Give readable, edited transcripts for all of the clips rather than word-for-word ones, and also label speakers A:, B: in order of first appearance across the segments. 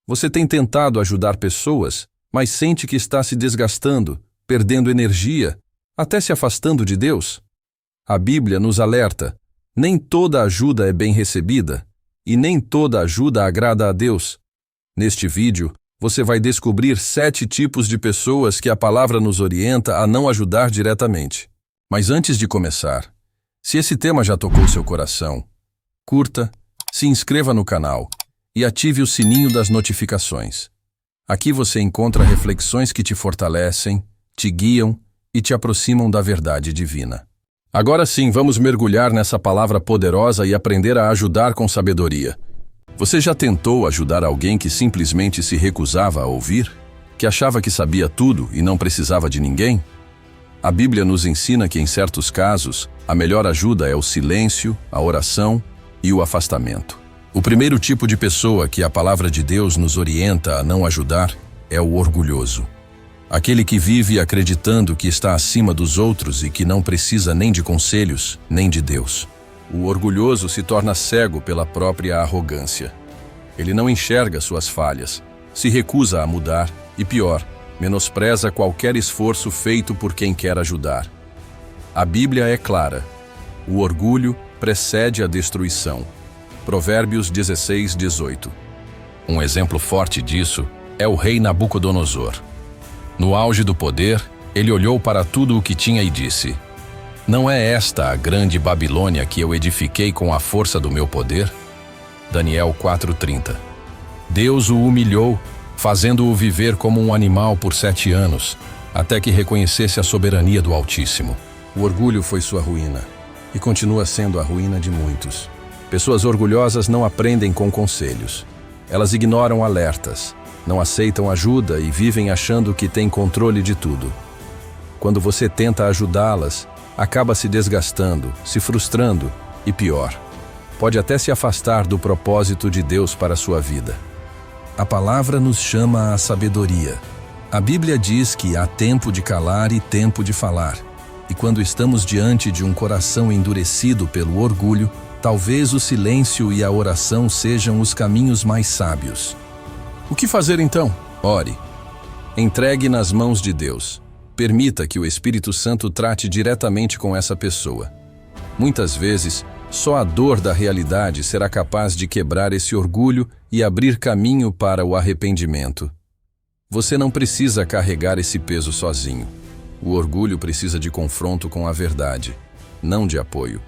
A: Você tem tentado ajudar pessoas, mas sente que está se desgastando, perdendo energia, até se afastando de Deus? A Bíblia nos alerta: nem toda ajuda é bem recebida, e nem toda ajuda agrada a Deus. Neste vídeo, você vai descobrir 7 tipos de pessoas que a palavra nos orienta a não ajudar diretamente. Mas antes de começar, se esse tema já tocou seu coração, curta, se inscreva no canal e ative o sininho das notificações. Aqui você encontra reflexões que te fortalecem, te guiam e te aproximam da verdade divina. Agora sim, vamos mergulhar nessa palavra poderosa e aprender a ajudar com sabedoria. Você já tentou ajudar alguém que simplesmente se recusava a ouvir? Que achava que sabia tudo e não precisava de ninguém? A Bíblia nos ensina que, em certos casos, a melhor ajuda é o silêncio, a oração e o afastamento. O primeiro tipo de pessoa que a palavra de Deus nos orienta a não ajudar é o orgulhoso. Aquele que vive acreditando que está acima dos outros e que não precisa nem de conselhos, nem de Deus. O orgulhoso se torna cego pela própria arrogância. Ele não enxerga suas falhas, se recusa a mudar e, pior, menospreza qualquer esforço feito por quem quer ajudar. A Bíblia é clara: o orgulho precede a destruição. Provérbios 16:18. Um exemplo forte disso é o rei Nabucodonosor. No auge do poder, ele olhou para tudo o que tinha e disse: "Não é esta a grande Babilônia que eu edifiquei com a força do meu poder?" Daniel 4:30. Deus o humilhou, fazendo-o viver como um animal por 7 anos, até que reconhecesse a soberania do Altíssimo. O orgulho foi sua ruína, e continua sendo a ruína de muitos. Pessoas orgulhosas não aprendem com conselhos. Elas ignoram alertas, não aceitam ajuda e vivem achando que têm controle de tudo. Quando você tenta ajudá-las, acaba se desgastando, se frustrando e, pior, pode até se afastar do propósito de Deus para a sua vida. A palavra nos chama à sabedoria. A Bíblia diz que há tempo de calar e tempo de falar. E quando estamos diante de um coração endurecido pelo orgulho, talvez o silêncio e a oração sejam os caminhos mais sábios. O que fazer então? Ore. Entregue nas mãos de Deus. Permita que o Espírito Santo trate diretamente com essa pessoa. Muitas vezes, só a dor da realidade será capaz de quebrar esse orgulho e abrir caminho para o arrependimento. Você não precisa carregar esse peso sozinho. O orgulho precisa de confronto com a verdade, não de apoio.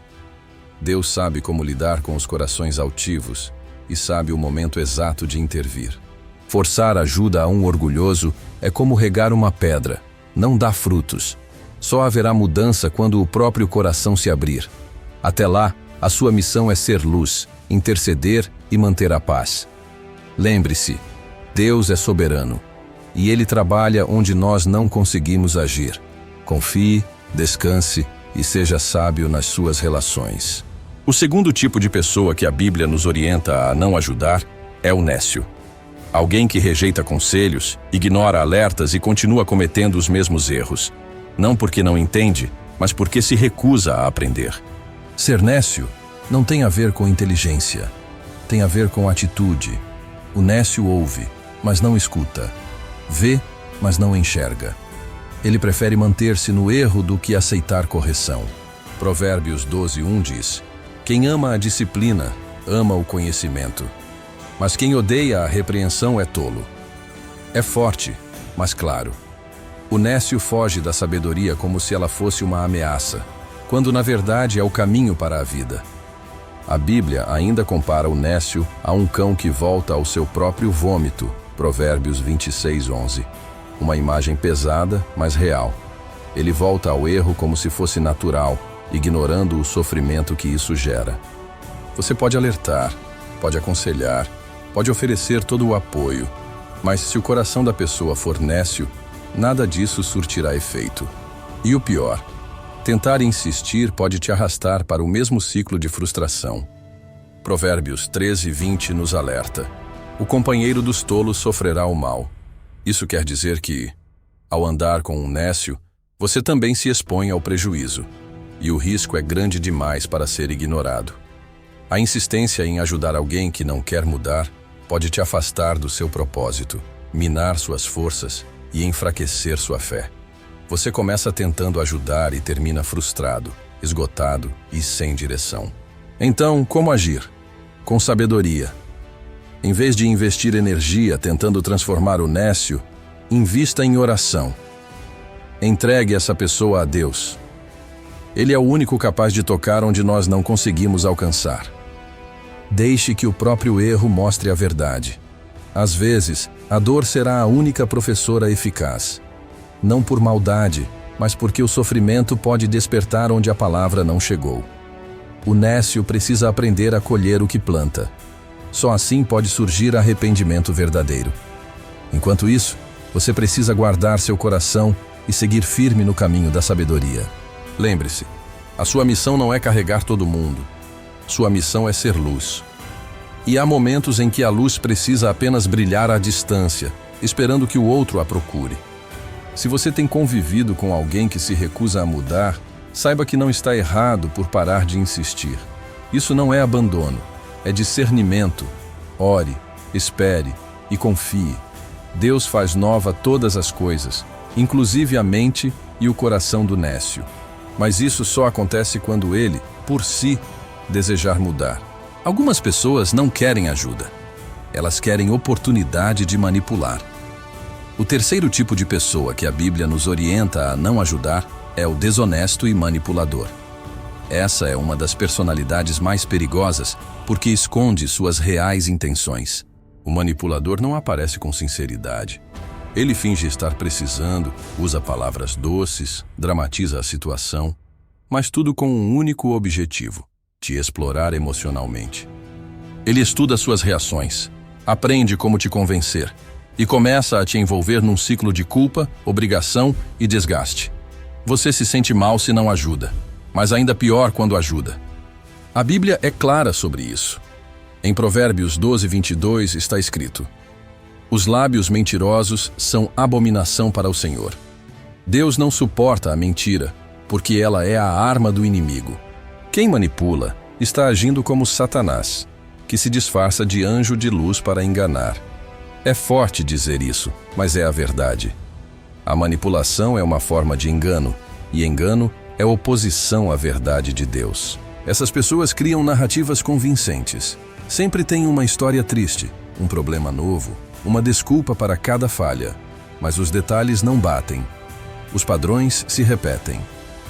A: Deus sabe como lidar com os corações altivos e sabe o momento exato de intervir. Forçar ajuda a um orgulhoso é como regar uma pedra, não dá frutos. Só haverá mudança quando o próprio coração se abrir. Até lá, a sua missão é ser luz, interceder e manter a paz. Lembre-se, Deus é soberano, e Ele trabalha onde nós não conseguimos agir. Confie, descanse e seja sábio nas suas relações. O segundo tipo de pessoa que a Bíblia nos orienta a não ajudar é o nécio. Alguém que rejeita conselhos, ignora alertas e continua cometendo os mesmos erros. Não porque não entende, mas porque se recusa a aprender. Ser nécio não tem a ver com inteligência, tem a ver com atitude. O nécio ouve, mas não escuta. Vê, mas não enxerga. Ele prefere manter-se no erro do que aceitar correção. Provérbios 12:1 diz: "Quem ama a disciplina, ama o conhecimento. Mas quem odeia a repreensão é tolo." É forte, mas claro. O nécio foge da sabedoria como se ela fosse uma ameaça, quando na verdade é o caminho para a vida. A Bíblia ainda compara o nécio a um cão que volta ao seu próprio vômito, Provérbios 26:11. Uma imagem pesada, mas real. Ele volta ao erro como se fosse natural, ignorando o sofrimento que isso gera. Você pode alertar, pode aconselhar, pode oferecer todo o apoio, mas se o coração da pessoa for nécio, nada disso surtirá efeito. E o pior, tentar insistir pode te arrastar para o mesmo ciclo de frustração. Provérbios 13:20 nos alerta: "O companheiro dos tolos sofrerá o mal." Isso quer dizer que, ao andar com um nécio, você também se expõe ao prejuízo, e o risco é grande demais para ser ignorado. A insistência em ajudar alguém que não quer mudar pode te afastar do seu propósito, minar suas forças e enfraquecer sua fé. Você começa tentando ajudar e termina frustrado, esgotado e sem direção. Então, como agir? Com sabedoria. Em vez de investir energia tentando transformar o nécio, invista em oração. Entregue essa pessoa a Deus. Ele é o único capaz de tocar onde nós não conseguimos alcançar. Deixe que o próprio erro mostre a verdade. Às vezes, a dor será a única professora eficaz. Não por maldade, mas porque o sofrimento pode despertar onde a palavra não chegou. O nécio precisa aprender a colher o que planta. Só assim pode surgir arrependimento verdadeiro. Enquanto isso, você precisa guardar seu coração e seguir firme no caminho da sabedoria. Lembre-se, a sua missão não é carregar todo mundo. Sua missão é ser luz. E há momentos em que a luz precisa apenas brilhar à distância, esperando que o outro a procure. Se você tem convivido com alguém que se recusa a mudar, saiba que não está errado por parar de insistir. Isso não é abandono, é discernimento. Ore, espere e confie. Deus faz nova todas as coisas, inclusive a mente e o coração do nécio. Mas isso só acontece quando ele, por si, desejar mudar. Algumas pessoas não querem ajuda. Elas querem oportunidade de manipular. O terceiro tipo de pessoa que a Bíblia nos orienta a não ajudar é o desonesto e manipulador. Essa é uma das personalidades mais perigosas porque esconde suas reais intenções. O manipulador não aparece com sinceridade. Ele finge estar precisando, usa palavras doces, dramatiza a situação, mas tudo com um único objetivo: te explorar emocionalmente. Ele estuda suas reações, aprende como te convencer e começa a te envolver num ciclo de culpa, obrigação e desgaste. Você se sente mal se não ajuda, mas ainda pior quando ajuda. A Bíblia é clara sobre isso. Em Provérbios 12:22 está escrito: os lábios mentirosos são abominação para o Senhor. Deus não suporta a mentira, porque ela é a arma do inimigo. Quem manipula está agindo como Satanás, que se disfarça de anjo de luz para enganar. É forte dizer isso, mas é a verdade. A manipulação é uma forma de engano, e engano é oposição à verdade de Deus. Essas pessoas criam narrativas convincentes. Sempre tem uma história triste, um problema novo, uma desculpa para cada falha, mas os detalhes não batem. Os padrões se repetem.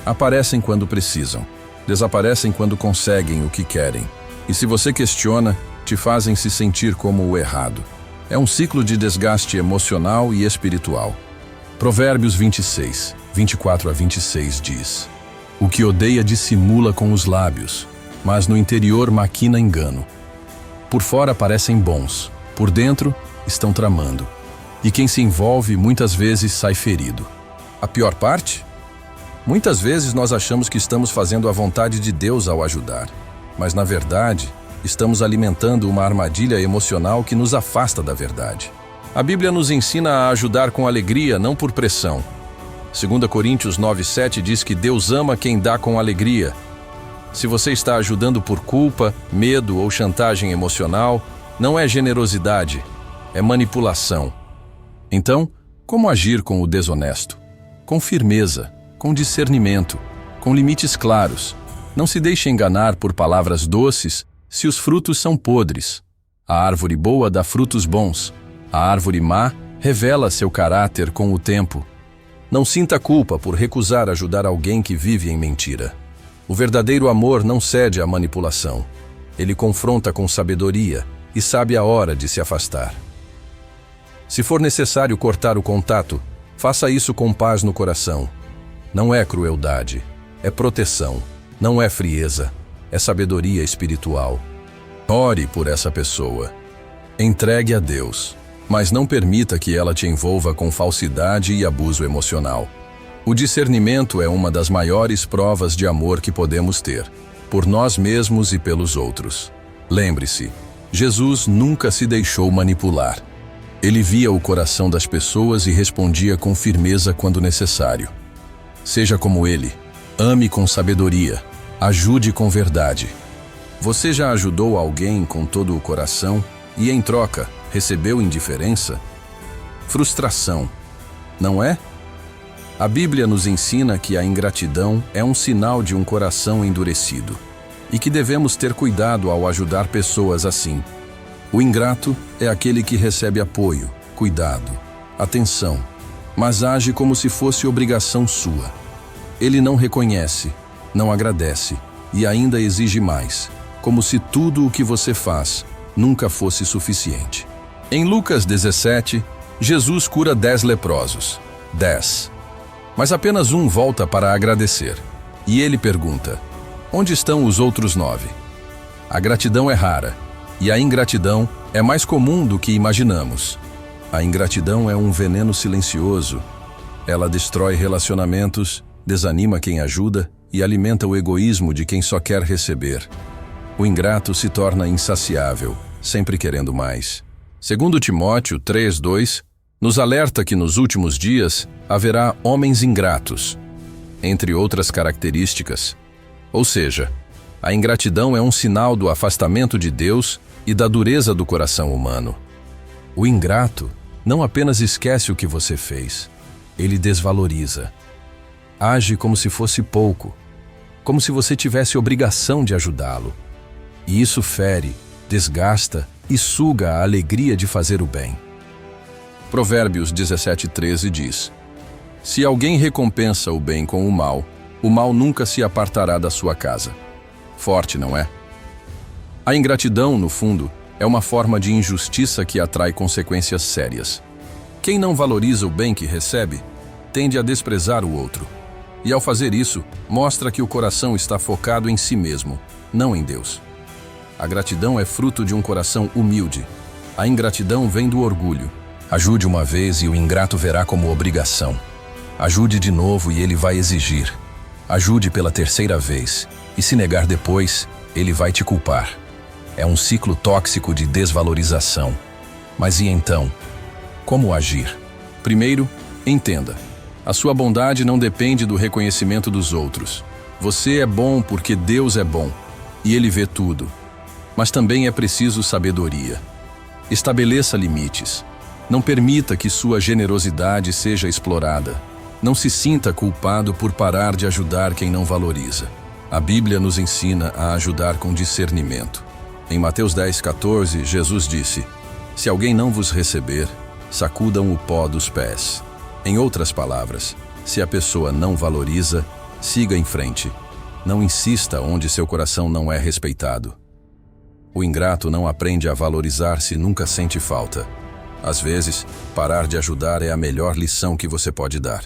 A: Aparecem quando precisam, desaparecem quando conseguem o que querem. E se você questiona, te fazem se sentir como o errado. É um ciclo de desgaste emocional e espiritual. Provérbios 26, 24-26 diz: o que odeia dissimula com os lábios, mas no interior maquina engano. Por fora parecem bons, por dentro estão tramando. E quem se envolve muitas vezes sai ferido. A pior parte? Muitas vezes nós achamos que estamos fazendo a vontade de Deus ao ajudar, mas na verdade, estamos alimentando uma armadilha emocional que nos afasta da verdade. A Bíblia nos ensina a ajudar com alegria, não por pressão. 2 Coríntios 9:7 diz que Deus ama quem dá com alegria. Se você está ajudando por culpa, medo ou chantagem emocional, não é generosidade, é manipulação. Então, como agir com o desonesto? Com firmeza, com discernimento, com limites claros. Não se deixe enganar por palavras doces se os frutos são podres. A árvore boa dá frutos bons. A árvore má revela seu caráter com o tempo. Não sinta culpa por recusar ajudar alguém que vive em mentira. O verdadeiro amor não cede à manipulação. Ele confronta com sabedoria e sabe a hora de se afastar. Se for necessário cortar o contato, faça isso com paz no coração. Não é crueldade, é proteção. Não é frieza, é sabedoria espiritual. Ore por essa pessoa. Entregue a Deus, mas não permita que ela te envolva com falsidade e abuso emocional. O discernimento é uma das maiores provas de amor que podemos ter, por nós mesmos e pelos outros. Lembre-se, Jesus nunca se deixou manipular. Ele via o coração das pessoas e respondia com firmeza quando necessário. Seja como ele, ame com sabedoria, ajude com verdade. Você já ajudou alguém com todo o coração e, em troca, recebeu indiferença? Frustração, não é? A Bíblia nos ensina que a ingratidão é um sinal de um coração endurecido e que devemos ter cuidado ao ajudar pessoas assim. O ingrato é aquele que recebe apoio, cuidado, atenção, mas age como se fosse obrigação sua. Ele não reconhece, não agradece e ainda exige mais, como se tudo o que você faz nunca fosse suficiente. Em Lucas 17, Jesus cura 10 leprosos. 10. Mas apenas um volta para agradecer. E ele pergunta: onde estão os outros 9? A gratidão é rara, e a ingratidão é mais comum do que imaginamos. A ingratidão é um veneno silencioso. Ela destrói relacionamentos, desanima quem ajuda e alimenta o egoísmo de quem só quer receber. O ingrato se torna insaciável, sempre querendo mais. Segundo Timóteo 3:2, nos alerta que nos últimos dias haverá homens ingratos, entre outras características. Ou seja, a ingratidão é um sinal do afastamento de Deus e da dureza do coração humano. O ingrato não apenas esquece o que você fez, ele desvaloriza. Age como se fosse pouco, como se você tivesse obrigação de ajudá-lo. E isso fere, desgasta e suga a alegria de fazer o bem. Provérbios 17:13 diz: se alguém recompensa o bem com o mal nunca se apartará da sua casa. Forte, não é? A ingratidão, no fundo, é uma forma de injustiça que atrai consequências sérias. Quem não valoriza o bem que recebe, tende a desprezar o outro. E ao fazer isso, mostra que o coração está focado em si mesmo, não em Deus. A gratidão é fruto de um coração humilde. A ingratidão vem do orgulho. Ajude uma vez e o ingrato verá como obrigação. Ajude de novo e ele vai exigir. Ajude pela terceira vez, e se negar depois, ele vai te culpar. É um ciclo tóxico de desvalorização. Mas e então? Como agir? Primeiro, entenda. A sua bondade não depende do reconhecimento dos outros. Você é bom porque Deus é bom, e Ele vê tudo. Mas também é preciso sabedoria. Estabeleça limites. Não permita que sua generosidade seja explorada. Não se sinta culpado por parar de ajudar quem não valoriza. A Bíblia nos ensina a ajudar com discernimento. Em Mateus 10:14, Jesus disse: se alguém não vos receber, sacudam o pó dos pés. Em outras palavras, se a pessoa não valoriza, siga em frente. Não insista onde seu coração não é respeitado. O ingrato não aprende a valorizar-se e nunca sente falta. Às vezes, parar de ajudar é a melhor lição que você pode dar.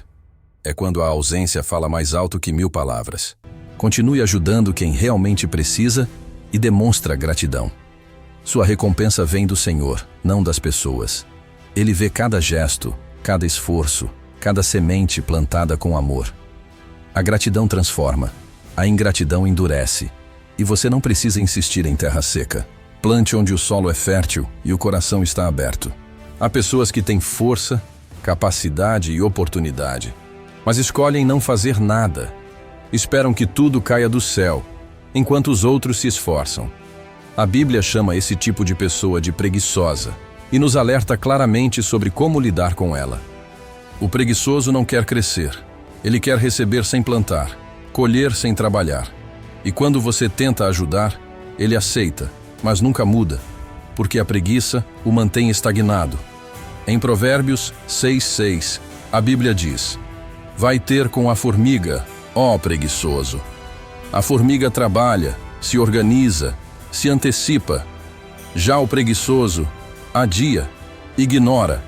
A: É quando a ausência fala mais alto que 1000 palavras. Continue ajudando quem realmente precisa e demonstra gratidão. Sua recompensa vem do Senhor, não das pessoas. Ele vê cada gesto, cada esforço, cada semente plantada com amor. A gratidão transforma, a ingratidão endurece, e você não precisa insistir em terra seca. Plante onde o solo é fértil e o coração está aberto. Há pessoas que têm força, capacidade e oportunidade, mas escolhem não fazer nada. Esperam que tudo caia do céu, enquanto os outros se esforçam. A Bíblia chama esse tipo de pessoa de preguiçosa e nos alerta claramente sobre como lidar com ela. O preguiçoso não quer crescer. Ele quer receber sem plantar, colher sem trabalhar. E quando você tenta ajudar, ele aceita, mas nunca muda, porque a preguiça o mantém estagnado. Em Provérbios 6:6, a Bíblia diz: vai ter com a formiga, ó preguiçoso. A formiga trabalha, se organiza, se antecipa. Já o preguiçoso adia, ignora,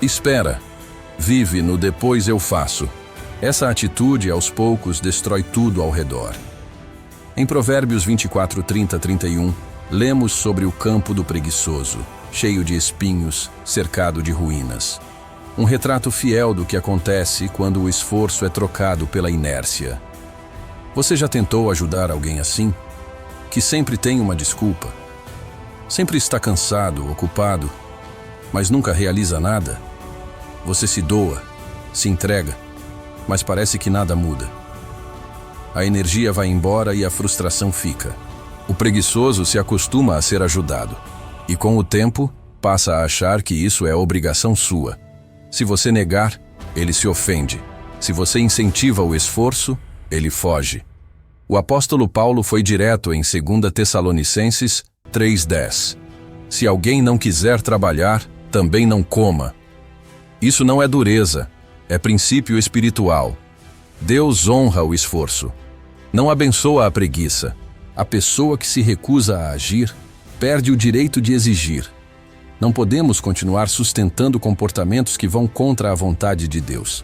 A: espera, vive no depois eu faço. Essa atitude, aos poucos, destrói tudo ao redor. Em Provérbios 24:30-31, lemos sobre o campo do preguiçoso, cheio de espinhos, cercado de ruínas. Um retrato fiel do que acontece quando o esforço é trocado pela inércia. Você já tentou ajudar alguém assim? Que sempre tem uma desculpa? Sempre está cansado, ocupado, mas nunca realiza nada? Você se doa, se entrega, mas parece que nada muda. A energia vai embora e a frustração fica. O preguiçoso se acostuma a ser ajudado. E com o tempo, passa a achar que isso é obrigação sua. Se você negar, ele se ofende. Se você incentiva o esforço, ele foge. O apóstolo Paulo foi direto em 2 Tessalonicenses 3:10. Se alguém não quiser trabalhar, também não coma. Isso não é dureza, é princípio espiritual. Deus honra o esforço. Não abençoa a preguiça. A pessoa que se recusa a agir perde o direito de exigir. Não podemos continuar sustentando comportamentos que vão contra a vontade de Deus.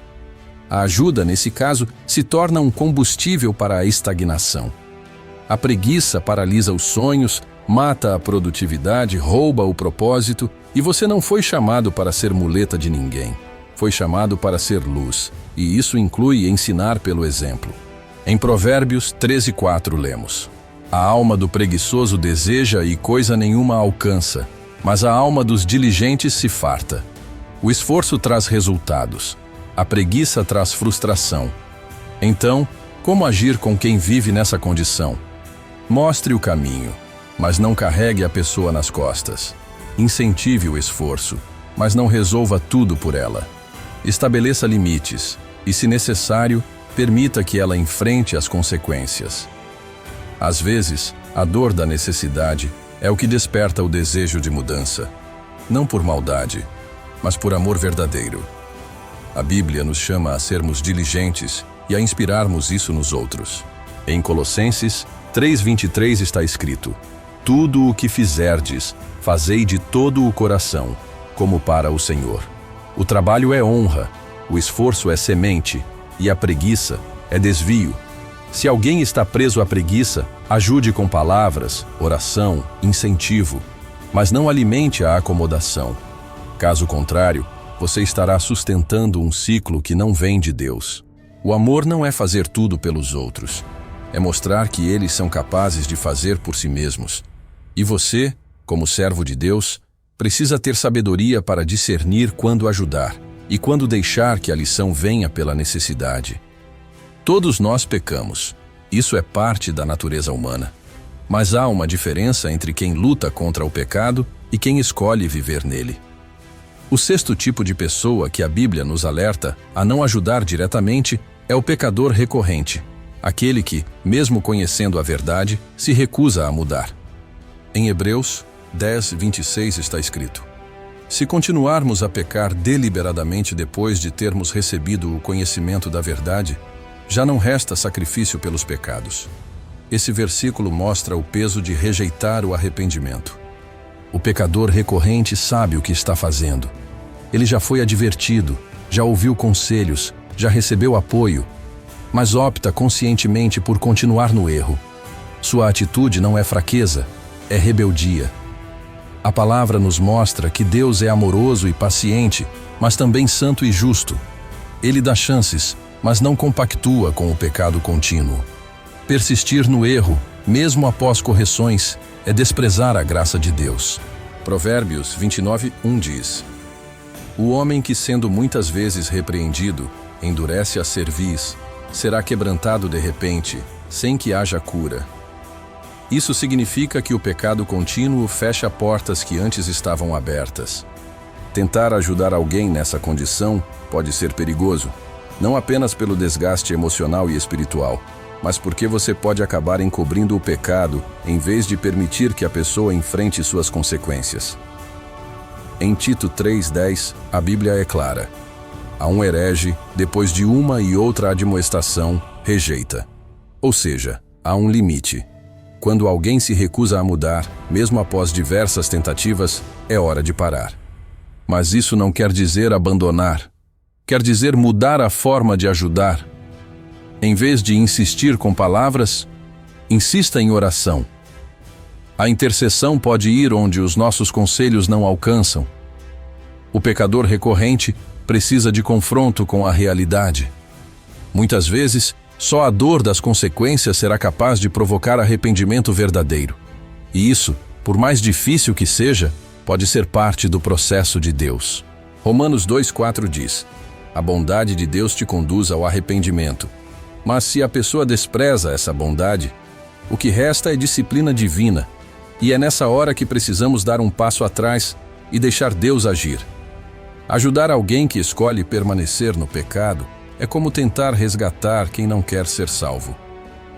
A: A ajuda, nesse caso, se torna um combustível para a estagnação. A preguiça paralisa os sonhos, mata a produtividade, rouba o propósito, e você não foi chamado para ser muleta de ninguém. Foi chamado para ser luz, e isso inclui ensinar pelo exemplo. Em Provérbios 13:4 lemos: A alma do preguiçoso deseja e coisa nenhuma alcança, mas a alma dos diligentes se farta. O esforço traz resultados. A preguiça traz frustração. Então, como agir com quem vive nessa condição? Mostre o caminho, mas não carregue a pessoa nas costas. Incentive o esforço, mas não resolva tudo por ela. Estabeleça limites e, se necessário, permita que ela enfrente as consequências. Às vezes, a dor da necessidade é o que desperta o desejo de mudança, não por maldade, mas por amor verdadeiro. A Bíblia nos chama a sermos diligentes e a inspirarmos isso nos outros. Em Colossenses 3:23 está escrito: Tudo o que fizerdes, fazei de todo o coração, como para o Senhor. O trabalho é honra, o esforço é semente e a preguiça é desvio. Se alguém está preso à preguiça, ajude com palavras, oração, incentivo, mas não alimente a acomodação. Caso contrário, você estará sustentando um ciclo que não vem de Deus. O amor não é fazer tudo pelos outros. É mostrar que eles são capazes de fazer por si mesmos. E você, como servo de Deus, precisa ter sabedoria para discernir quando ajudar e quando deixar que a lição venha pela necessidade. Todos nós pecamos. Isso é parte da natureza humana. Mas há uma diferença entre quem luta contra o pecado e quem escolhe viver nele. O sexto tipo de pessoa que a Bíblia nos alerta a não ajudar diretamente é o pecador recorrente, aquele que, mesmo conhecendo a verdade, se recusa a mudar. Em Hebreus 10:26 está escrito: Se continuarmos a pecar deliberadamente depois de termos recebido o conhecimento da verdade, já não resta sacrifício pelos pecados. Esse versículo mostra o peso de rejeitar o arrependimento. O pecador recorrente sabe o que está fazendo. Ele já foi advertido, já ouviu conselhos, já recebeu apoio, mas opta conscientemente por continuar no erro. Sua atitude não é fraqueza, é rebeldia. A palavra nos mostra que Deus é amoroso e paciente, mas também santo e justo. Ele dá chances, mas não compactua com o pecado contínuo. Persistir no erro, mesmo após correções, é desprezar a graça de Deus. Provérbios 29:1 diz: O homem que, sendo muitas vezes repreendido, endurece a cerviz, será quebrantado de repente, sem que haja cura. Isso significa que o pecado contínuo fecha portas que antes estavam abertas. Tentar ajudar alguém nessa condição pode ser perigoso, não apenas pelo desgaste emocional e espiritual, mas porque você pode acabar encobrindo o pecado em vez de permitir que a pessoa enfrente suas consequências. Em Tito 3:10, a Bíblia é clara: a um herege, depois de uma e outra admoestação, rejeita. Ou seja, há um limite. Quando alguém se recusa a mudar, mesmo após diversas tentativas, é hora de parar. Mas isso não quer dizer abandonar. Quer dizer mudar a forma de ajudar. Em vez de insistir com palavras, insista em oração. A intercessão pode ir onde os nossos conselhos não alcançam. O pecador recorrente precisa de confronto com a realidade. Muitas vezes, só a dor das consequências será capaz de provocar arrependimento verdadeiro. E isso, por mais difícil que seja, pode ser parte do processo de Deus. Romanos 2:4 diz: A bondade de Deus te conduz ao arrependimento. Mas se a pessoa despreza essa bondade, o que resta é disciplina divina. E é nessa hora que precisamos dar um passo atrás e deixar Deus agir. Ajudar alguém que escolhe permanecer no pecado é como tentar resgatar quem não quer ser salvo.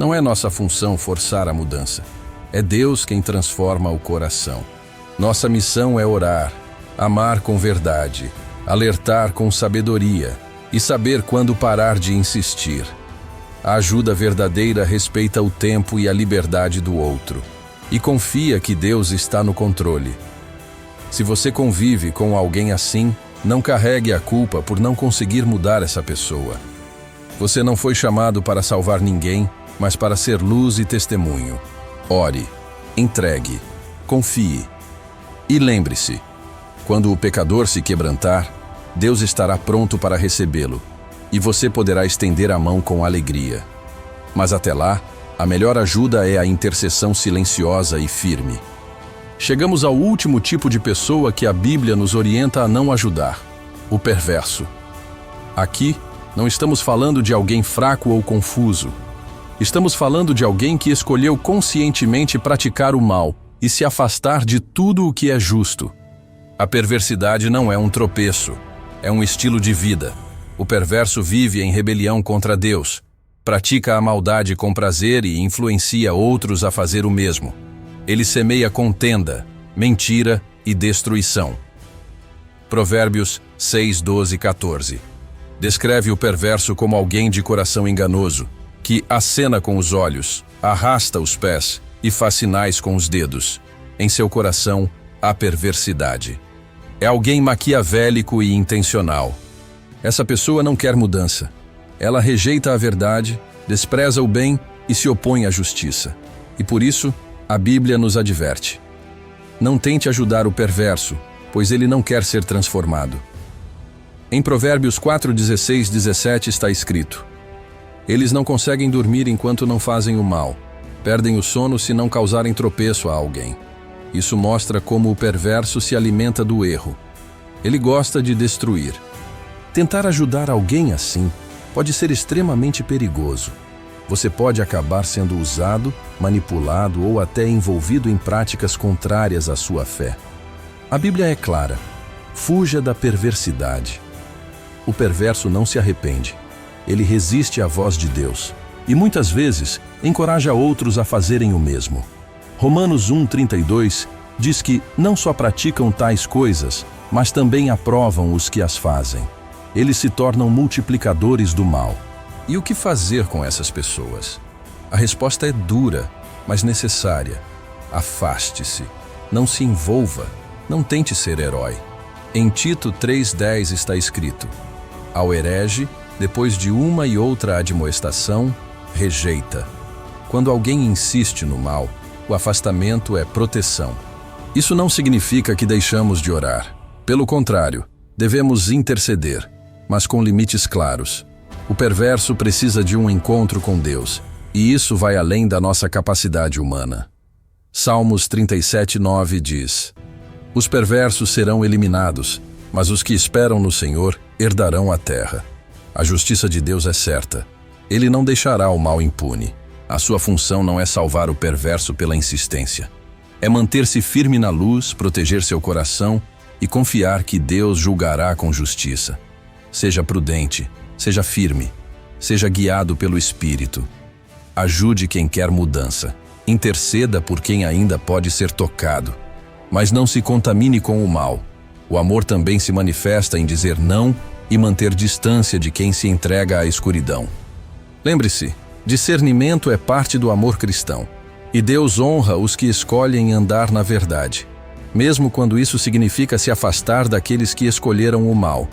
A: Não é nossa função forçar a mudança. É Deus quem transforma o coração. Nossa missão é orar, amar com verdade, alertar com sabedoria e saber quando parar de insistir. A ajuda verdadeira respeita o tempo e a liberdade do outro e confia que Deus está no controle. Se você convive com alguém assim, não carregue a culpa por não conseguir mudar essa pessoa. Você não foi chamado para salvar ninguém, mas para ser luz e testemunho. Ore, entregue, confie. E lembre-se, quando o pecador se quebrantar, Deus estará pronto para recebê-lo, e você poderá estender a mão com alegria. Mas até lá, a melhor ajuda é a intercessão silenciosa e firme. Chegamos ao último tipo de pessoa que a Bíblia nos orienta a não ajudar: o perverso. Aqui, não estamos falando de alguém fraco ou confuso. Estamos falando de alguém que escolheu conscientemente praticar o mal e se afastar de tudo o que é justo. A perversidade não é um tropeço, é um estilo de vida. O perverso vive em rebelião contra Deus, pratica a maldade com prazer e influencia outros a fazer o mesmo. Ele semeia contenda, mentira e destruição. Provérbios 6, 12 e 14. Descreve o perverso como alguém de coração enganoso, que acena com os olhos, arrasta os pés e faz sinais com os dedos. Em seu coração há perversidade. É alguém maquiavélico e intencional. Essa pessoa não quer mudança. Ela rejeita a verdade, despreza o bem e se opõe à justiça. E por isso, a Bíblia nos adverte: não tente ajudar o perverso, pois ele não quer ser transformado. Em Provérbios 4, 16, 17 está escrito: eles não conseguem dormir enquanto não fazem o mal. Perdem o sono se não causarem tropeço a alguém. Isso mostra como o perverso se alimenta do erro. Ele gosta de destruir. Tentar ajudar alguém assim pode ser extremamente perigoso. Você pode acabar sendo usado, manipulado ou até envolvido em práticas contrárias à sua fé. A Bíblia é clara: fuja da perversidade. O perverso não se arrepende. Ele resiste à voz de Deus e muitas vezes encoraja outros a fazerem o mesmo. Romanos 1:32 diz que não só praticam tais coisas, mas também aprovam os que as fazem. Eles se tornam multiplicadores do mal. E o que fazer com essas pessoas? A resposta é dura, mas necessária. Afaste-se. Não se envolva. Não tente ser herói. Em Tito 3:10 está escrito: ao herege, depois de uma e outra admoestação, rejeita. Quando alguém insiste no mal, o afastamento é proteção. Isso não significa que deixamos de orar. Pelo contrário, devemos interceder, mas com limites claros. O perverso precisa de um encontro com Deus, e isso vai além da nossa capacidade humana. Salmos 37:9 diz: os perversos serão eliminados, mas os que esperam no Senhor herdarão a terra. A justiça de Deus é certa. Ele não deixará o mal impune. A sua função não é salvar o perverso pela insistência. É manter-se firme na luz, proteger seu coração e confiar que Deus julgará com justiça. Seja prudente, seja firme, seja guiado pelo Espírito. Ajude quem quer mudança. Interceda por quem ainda pode ser tocado. Mas não se contamine com o mal. O amor também se manifesta em dizer não e manter distância de quem se entrega à escuridão. Lembre-se, discernimento é parte do amor cristão. E Deus honra os que escolhem andar na verdade, mesmo quando isso significa se afastar daqueles que escolheram o mal.